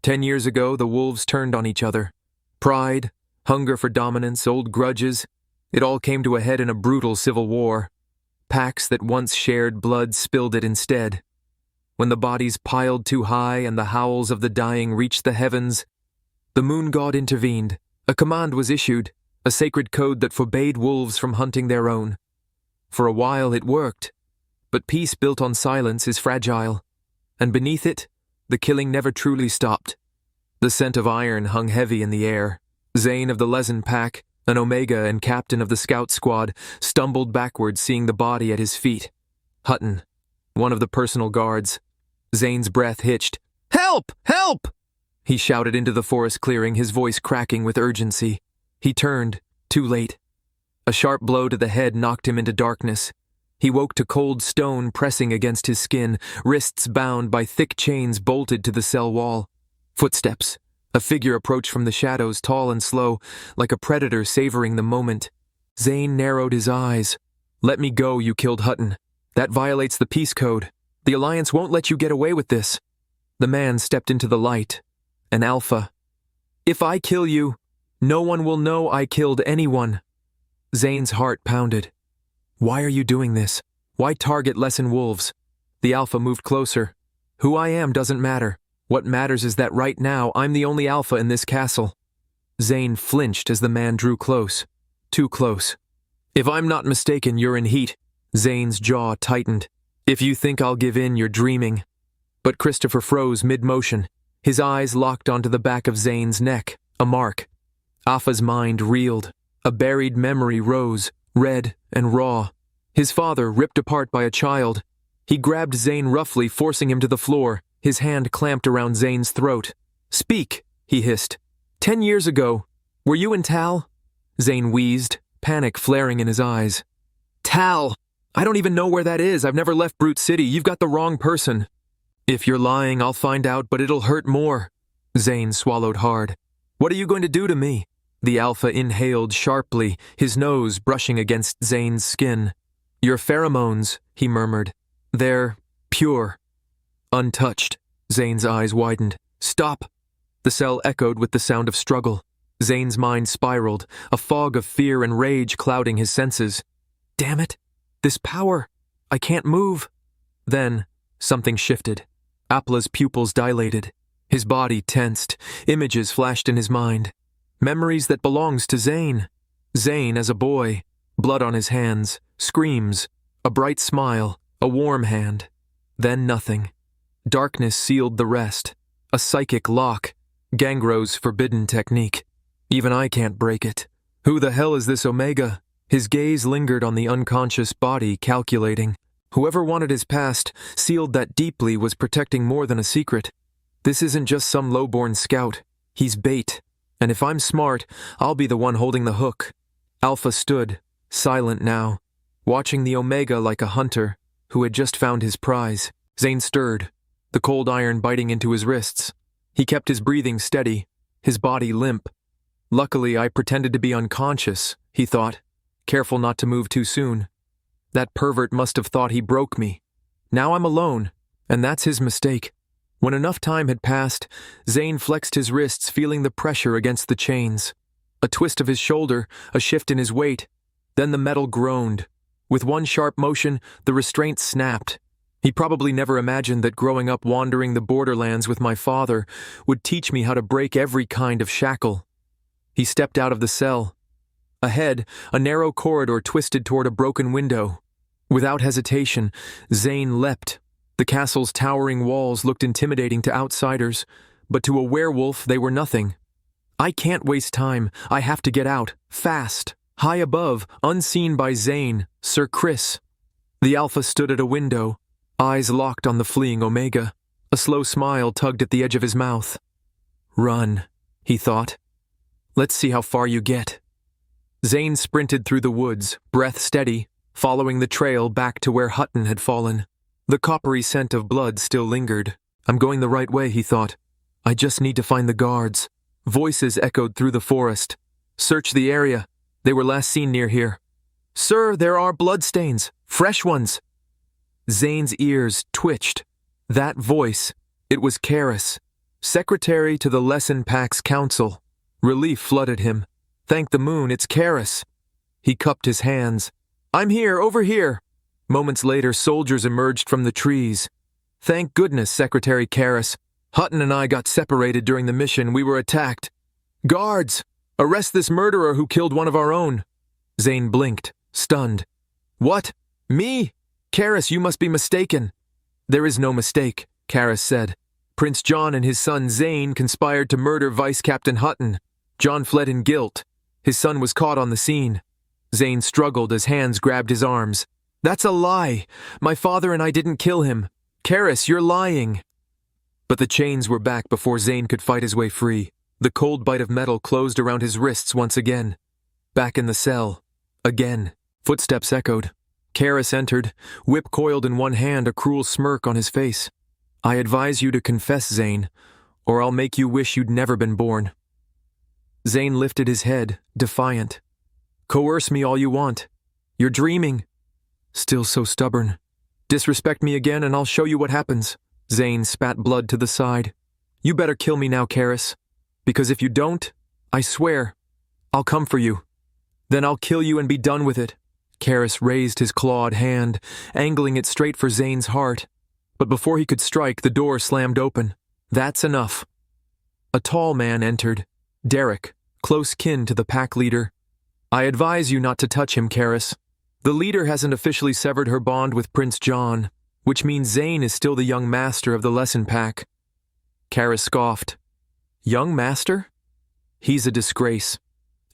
10 years ago, the wolves turned on each other. Pride, hunger for dominance, old grudges, it all came to a head in a brutal civil war. Packs that once shared blood spilled it instead. When the bodies piled too high and the howls of the dying reached the heavens, the moon god intervened. A command was issued, a sacred code that forbade wolves from hunting their own. For a while it worked, but peace built on silence is fragile, and beneath it, the killing never truly stopped. The scent of iron hung heavy in the air. Zayn of the Lezen pack, an Omega and captain of the scout squad, stumbled backward seeing the body at his feet. Hutton, one of the personal guards. Zayn's breath hitched. "Help! Help!" He shouted into the forest clearing, his voice cracking with urgency. He turned, too late. A sharp blow to the head knocked him into darkness. He woke to cold stone pressing against his skin, wrists bound by thick chains bolted to the cell wall. Footsteps. A figure approached from the shadows, tall and slow, like a predator savoring the moment. Zayn narrowed his eyes. "Let me go, you killed Hutton. That violates the peace code. The Alliance won't let you get away with this." The man stepped into the light. An alpha. "If I kill you, no one will know I killed anyone." Zayn's heart pounded. "Why are you doing this? Why target Lezen wolves?" The alpha moved closer. "Who I am doesn't matter. What matters is that right now I'm the only alpha in this castle." Zayn flinched as the man drew close. Too close. "If I'm not mistaken, you're in heat." Zayn's jaw tightened. "If you think I'll give in, you're dreaming." But Christopher froze mid-motion. His eyes locked onto the back of Zayn's neck, a mark. Alpha's mind reeled. A buried memory rose, red and raw. His father, ripped apart by a child. He grabbed Zayn roughly, forcing him to the floor, his hand clamped around Zayn's throat. "Speak," he hissed. 10 years ago, were you in Tal?" Zayn wheezed, panic flaring in his eyes. "Tal! I don't even know where that is. I've never left Brute City. You've got the wrong person." "If you're lying, I'll find out, but it'll hurt more." Zayn swallowed hard. "What are you going to do to me?" The alpha inhaled sharply, his nose brushing against Zayn's skin. "Your pheromones," he murmured. "They're pure." Untouched. Zayn's eyes widened. "Stop!" The cell echoed with the sound of struggle. Zayn's mind spiraled, a fog of fear and rage clouding his senses. "Damn it! This power! I can't move!" Then, something shifted. Apla's pupils dilated. His body tensed. Images flashed in his mind. Memories that belongs to Zayn. Zayn as a boy. Blood on his hands. Screams. A bright smile. A warm hand. Then nothing. Darkness sealed the rest. A psychic lock. Gangro's forbidden technique. Even I can't break it. Who the hell is this Omega? His gaze lingered on the unconscious body, calculating. Whoever wanted his past, sealed that deeply, was protecting more than a secret. This isn't just some lowborn scout. He's bait. And if I'm smart, I'll be the one holding the hook. Alpha stood, silent now, watching the Omega like a hunter who had just found his prize. Zayn stirred, the cold iron biting into his wrists. He kept his breathing steady, his body limp. Luckily, I pretended to be unconscious, he thought, careful not to move too soon. That pervert must have thought he broke me. Now I'm alone, and that's his mistake. When enough time had passed, Zayn flexed his wrists, feeling the pressure against the chains. A twist of his shoulder, a shift in his weight. Then the metal groaned. With one sharp motion, the restraint snapped. He probably never imagined that growing up wandering the borderlands with my father would teach me how to break every kind of shackle. He stepped out of the cell. Ahead, a narrow corridor twisted toward a broken window. Without hesitation, Zayn leapt. The castle's towering walls looked intimidating to outsiders, but to a werewolf they were nothing. I can't waste time. I have to get out, fast. High above, unseen by Zayn, Sir Chris. The Alpha stood at a window, eyes locked on the fleeing Omega. A slow smile tugged at the edge of his mouth. "Run," he thought. "Let's see how far you get." Zayn sprinted through the woods, breath steady, following the trail back to where Hutton had fallen. The coppery scent of blood still lingered. "I'm going the right way," he thought. "I just need to find the guards." Voices echoed through the forest. "Search the area. They were last seen near here." "Sir, there are bloodstains. Fresh ones." Zayn's ears twitched. That voice, it was Karis. Secretary to the Lesson Pack's council. Relief flooded him. Thank the moon, it's Karis. He cupped his hands. I'm here, over here. Moments later, soldiers emerged from the trees. Thank goodness, Secretary Karis. Hutton and I got separated during the mission. We were attacked. Guards! Arrest this murderer who killed one of our own. Zayn blinked, stunned. What? Me? Karis, you must be mistaken. There is no mistake, Karis said. Prince John and his son Zayn conspired to murder Vice Captain Hutton. John fled in guilt. His son was caught on the scene. Zayn struggled as hands grabbed his arms. That's a lie. My father and I didn't kill him. Karis, you're lying. But the chains were back before Zayn could fight his way free. The cold bite of metal closed around his wrists once again. Back in the cell. Again. Footsteps echoed. Karis entered, whip coiled in one hand, a cruel smirk on his face. I advise you to confess, Zayn, or I'll make you wish you'd never been born. Zayn lifted his head, defiant. Coerce me all you want. You're dreaming. Still so stubborn. Disrespect me again and I'll show you what happens. Zayn spat blood to the side. You better kill me now, Karis. Because if you don't, I swear, I'll come for you. Then I'll kill you and be done with it. Karis raised his clawed hand, angling it straight for Zayn's heart. But before he could strike, the door slammed open. That's enough. A tall man entered. Derek, close kin to the pack leader. I advise you not to touch him, Karis. The leader hasn't officially severed her bond with Prince John, which means Zayn is still the young master of the lesson pack. Karis scoffed. Young master? He's a disgrace.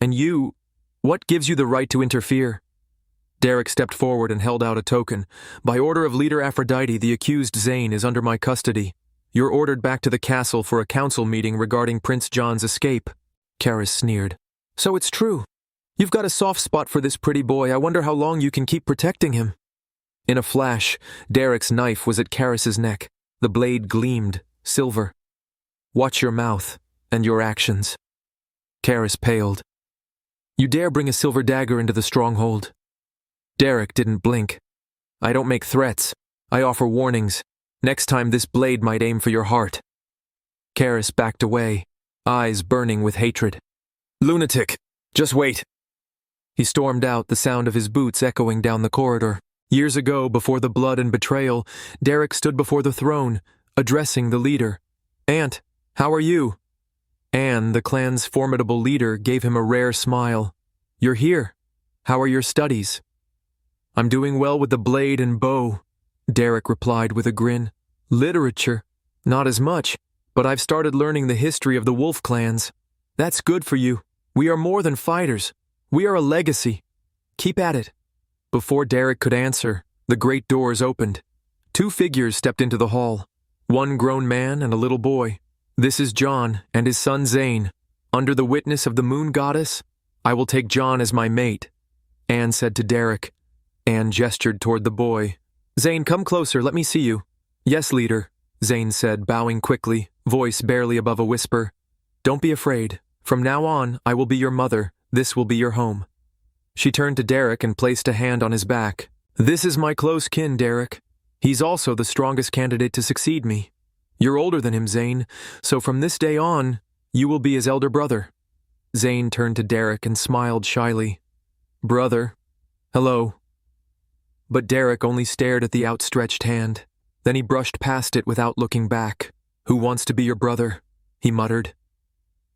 And you, what gives you the right to interfere? Derek stepped forward and held out a token. By order of Leader Aphrodite, the accused Zayn is under my custody. You're ordered back to the castle for a council meeting regarding Prince John's escape. Karis sneered. So it's true. You've got a soft spot for this pretty boy. I wonder how long you can keep protecting him. In a flash, Derek's knife was at Karis's neck. The blade gleamed, silver. Watch your mouth and your actions. Karis paled. You dare bring a silver dagger into the stronghold? Derek didn't blink. I don't make threats. I offer warnings. Next time this blade might aim for your heart. Karis backed away, eyes burning with hatred. Lunatic! Just wait! He stormed out, the sound of his boots echoing down the corridor. Years ago, before the blood and betrayal, Derek stood before the throne, addressing the leader. Aunt, how are you? Anne, the clan's formidable leader, gave him a rare smile. You're here. How are your studies? I'm doing well with the blade and bow, Derek replied with a grin. Literature? Not as much, but I've started learning the history of the wolf clans. That's good for you. We are more than fighters. We are a legacy. Keep at it. Before Derek could answer, the great doors opened. Two figures stepped into the hall. One grown man and a little boy. This is John and his son Zayn. Under the witness of the moon goddess, I will take John as my mate. Anne said to Derek. Anne gestured toward the boy. Zayn, come closer, let me see you. Yes, leader, Zayn said, bowing quickly, voice barely above a whisper. Don't be afraid. From now on, I will be your mother. This will be your home. She turned to Derek and placed a hand on his back. This is my close kin, Derek. He's also the strongest candidate to succeed me. You're older than him, Zayn, so from this day on, you will be his elder brother. Zayn turned to Derek and smiled shyly. Brother. Hello. But Derek only stared at the outstretched hand. Then he brushed past it without looking back. Who wants to be your brother? He muttered.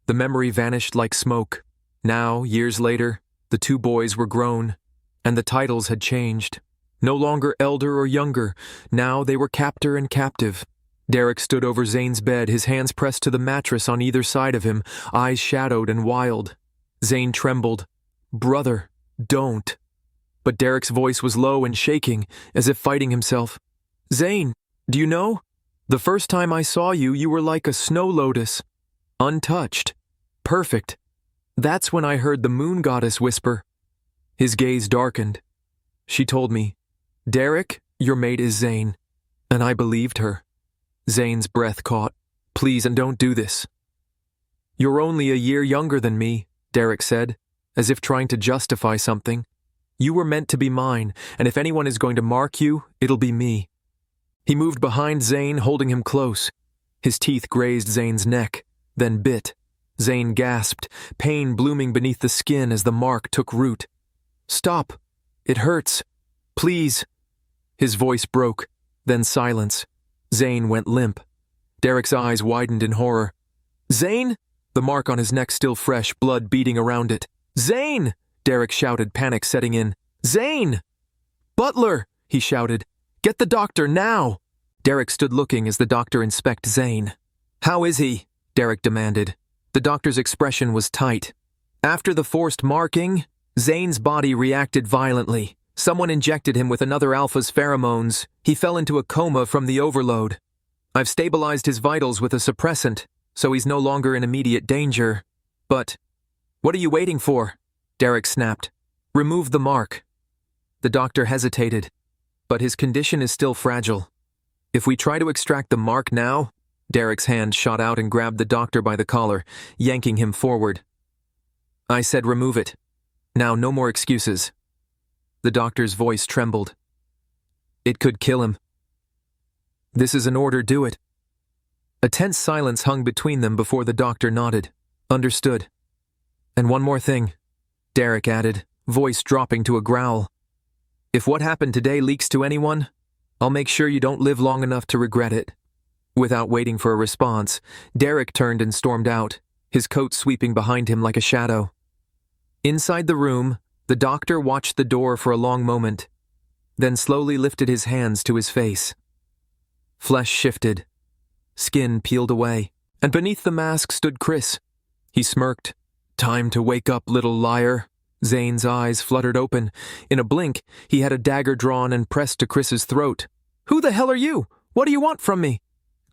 The memory vanished like smoke. Now, years later, the two boys were grown, and the titles had changed. No longer elder or younger, now they were captor and captive. Derek stood over Zayn's bed, his hands pressed to the mattress on either side of him, eyes shadowed and wild. Zayn trembled. Brother, don't. But Derek's voice was low and shaking, as if fighting himself. Zayn, do you know? The first time I saw you, you were like a snow lotus. Untouched. Perfect. That's when I heard the moon goddess whisper. His gaze darkened. She told me, Derek, your mate is Zayn. And I believed her. Zayn's breath caught. Please, and don't do this. You're only a year younger than me, Derek said, as if trying to justify something. You were meant to be mine, and if anyone is going to mark you, it'll be me. He moved behind Zayn, holding him close. His teeth grazed Zayn's neck, then bit. Zayn gasped, pain blooming beneath the skin as the mark took root. "Stop! It hurts! Please!" His voice broke, then silence. Zayn went limp. Derek's eyes widened in horror. "Zayn?" The mark on his neck still fresh, blood beating around it. "Zayn!" Derek shouted, panic setting in. "Zayn!" "Butler!" he shouted. "Get the doctor now!" Derek stood looking as the doctor inspected Zayn. "How is he?" Derek demanded. The doctor's expression was tight. After the forced marking, Zayn's body reacted violently. Someone injected him with another alpha's pheromones. He fell into a coma from the overload. "I've stabilized his vitals with a suppressant, so he's no longer in immediate danger. But what are you waiting for?" Derek snapped. "Remove the mark." The doctor hesitated, but his condition is still fragile. "If we try to extract the mark now," Derek's hand shot out and grabbed the doctor by the collar, yanking him forward. "I said remove it. Now no more excuses." The doctor's voice trembled. "It could kill him." "This is an order, do it." A tense silence hung between them before the doctor nodded. "Understood. And one more thing," Derek added, voice dropping to a growl. "If what happened today leaks to anyone, I'll make sure you don't live long enough to regret it." Without waiting for a response, Derek turned and stormed out, his coat sweeping behind him like a shadow. Inside the room, the doctor watched the door for a long moment, then slowly lifted his hands to his face. Flesh shifted. Skin peeled away, and beneath the mask stood Chris. He smirked. "Time to wake up, little liar." Zayn's eyes fluttered open. In a blink, he had a dagger drawn and pressed to Chris's throat. "Who the hell are you? What do you want from me?"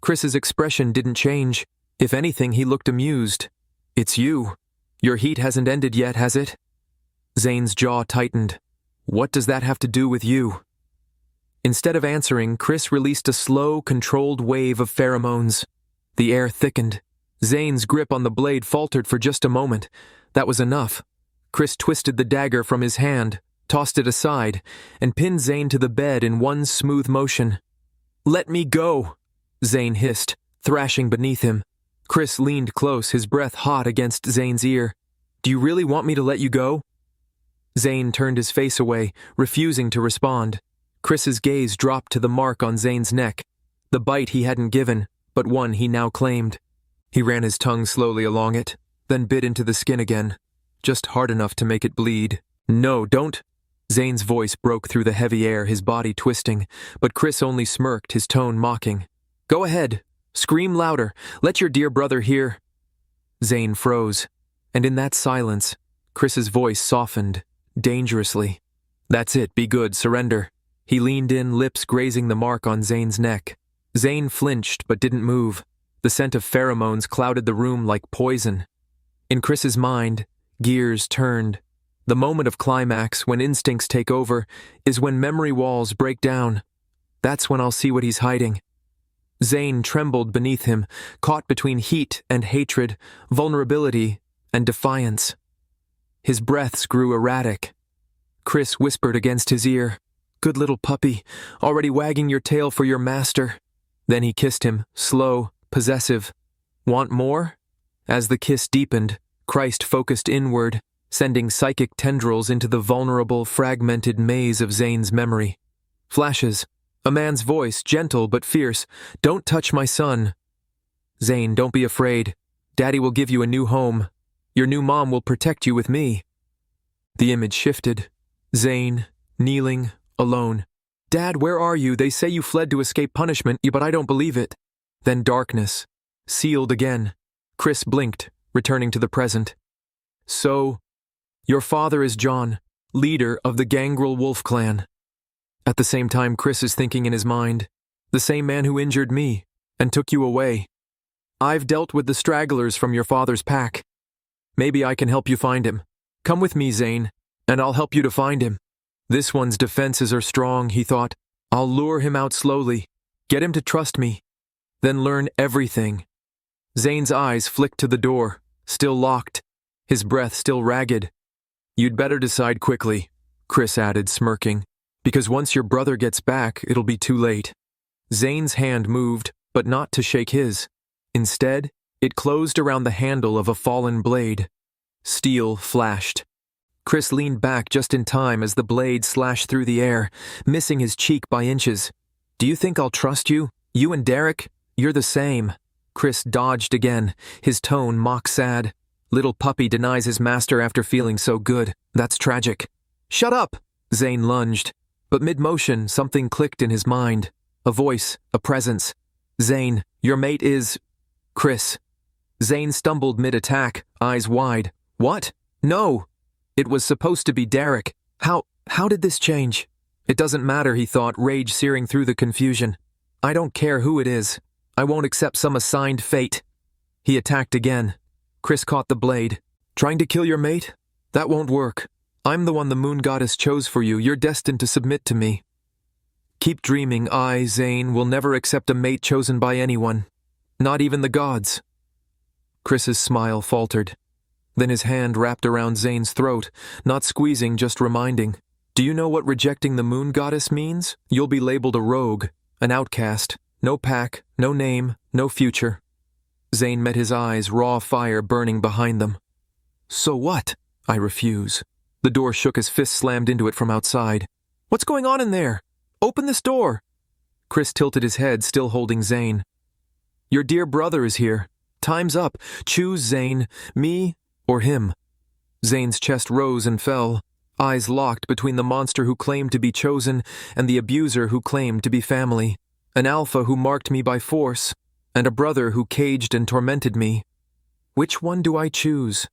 Chris's expression didn't change. If anything, he looked amused. "It's you. Your heat hasn't ended yet, has it?" Zayn's jaw tightened. "What does that have to do with you?" Instead of answering, Chris released a slow, controlled wave of pheromones. The air thickened. Zayn's grip on the blade faltered for just a moment. That was enough. Chris twisted the dagger from his hand, tossed it aside, and pinned Zayn to the bed in one smooth motion. "Let me go!" Zayn hissed, thrashing beneath him. Chris leaned close, his breath hot against Zayn's ear. "Do you really want me to let you go?" Zayn turned his face away, refusing to respond. Chris's gaze dropped to the mark on Zayn's neck, the bite he hadn't given, but one he now claimed. He ran his tongue slowly along it, then bit into the skin again, just hard enough to make it bleed. "No, don't!" Zayn's voice broke through the heavy air, his body twisting, but Chris only smirked, his tone mocking. "Go ahead. Scream louder. Let your dear brother hear." Zayn froze, and in that silence, Chris's voice softened, dangerously. "That's it, be good, surrender." He leaned in, lips grazing the mark on Zayn's neck. Zayn flinched but didn't move. The scent of pheromones clouded the room like poison. In Chris's mind, gears turned. The moment of climax, when instincts take over, is when memory walls break down. That's when I'll see what he's hiding. Zayn trembled beneath him, caught between heat and hatred, vulnerability and defiance. His breaths grew erratic. Chris whispered against his ear, "Good little puppy, already wagging your tail for your master." Then he kissed him, slow, possessive. "Want more?" As the kiss deepened, Christ focused inward, sending psychic tendrils into the vulnerable, fragmented maze of Zayn's memory. Flashes. A man's voice, gentle but fierce. "Don't touch my son." "Zayn, don't be afraid. Daddy will give you a new home. Your new mom will protect you with me." The image shifted. Zayn, kneeling, alone. "Dad, where are you? They say you fled to escape punishment, but I don't believe it." Then darkness. Sealed again. Chris blinked, returning to the present. "So, your father is John, leader of the Gangrel Wolf clan." At the same time, Chris is thinking in his mind, "The same man who injured me and took you away. I've dealt with the stragglers from your father's pack. Maybe I can help you find him. Come with me, Zayn, and I'll help you to find him. This one's defenses are strong," he thought. "I'll lure him out slowly, get him to trust me, then learn everything." Zayn's eyes flicked to the door, still locked, his breath still ragged. "You'd better decide quickly," Chris added, smirking, "because once your brother gets back, it'll be too late." Zayn's hand moved, but not to shake his. Instead, it closed around the handle of a fallen blade. Steel flashed. Chris leaned back just in time as the blade slashed through the air, missing his cheek by inches. "Do you think I'll trust you? You and Derek? You're the same." Chris dodged again, his tone mock-sad. Little puppy denies his master after feeling so good. That's tragic. "Shut up!" Zayn lunged. But mid-motion, something clicked in his mind. A voice, a presence. "Zayn, your mate is..." "Chris." Zayn stumbled mid-attack, eyes wide. "What? No!" It was supposed to be Derek. How did this change? It doesn't matter, he thought, rage searing through the confusion. I don't care who it is. I won't accept some assigned fate. He attacked again. Chris caught the blade. "Trying to kill your mate? That won't work. I'm the one the moon goddess chose for you. You're destined to submit to me." "Keep dreaming. I, Zayn, will never accept a mate chosen by anyone. Not even the gods." Chris's smile faltered. Then his hand wrapped around Zayn's throat, not squeezing, just reminding. "Do you know what rejecting the moon goddess means? You'll be labeled a rogue, an outcast. No pack, no name, no future." Zayn met his eyes, raw fire burning behind them. "So what?" "I refuse." The door shook as fists slammed into it from outside. "What's going on in there? Open this door!" Chris tilted his head, still holding Zayn. "Your dear brother is here. Time's up. Choose, Zayn. Me or him." Zayn's chest rose and fell, eyes locked between the monster who claimed to be chosen and the abuser who claimed to be family. An alpha who marked me by force, and a brother who caged and tormented me. Which one do I choose?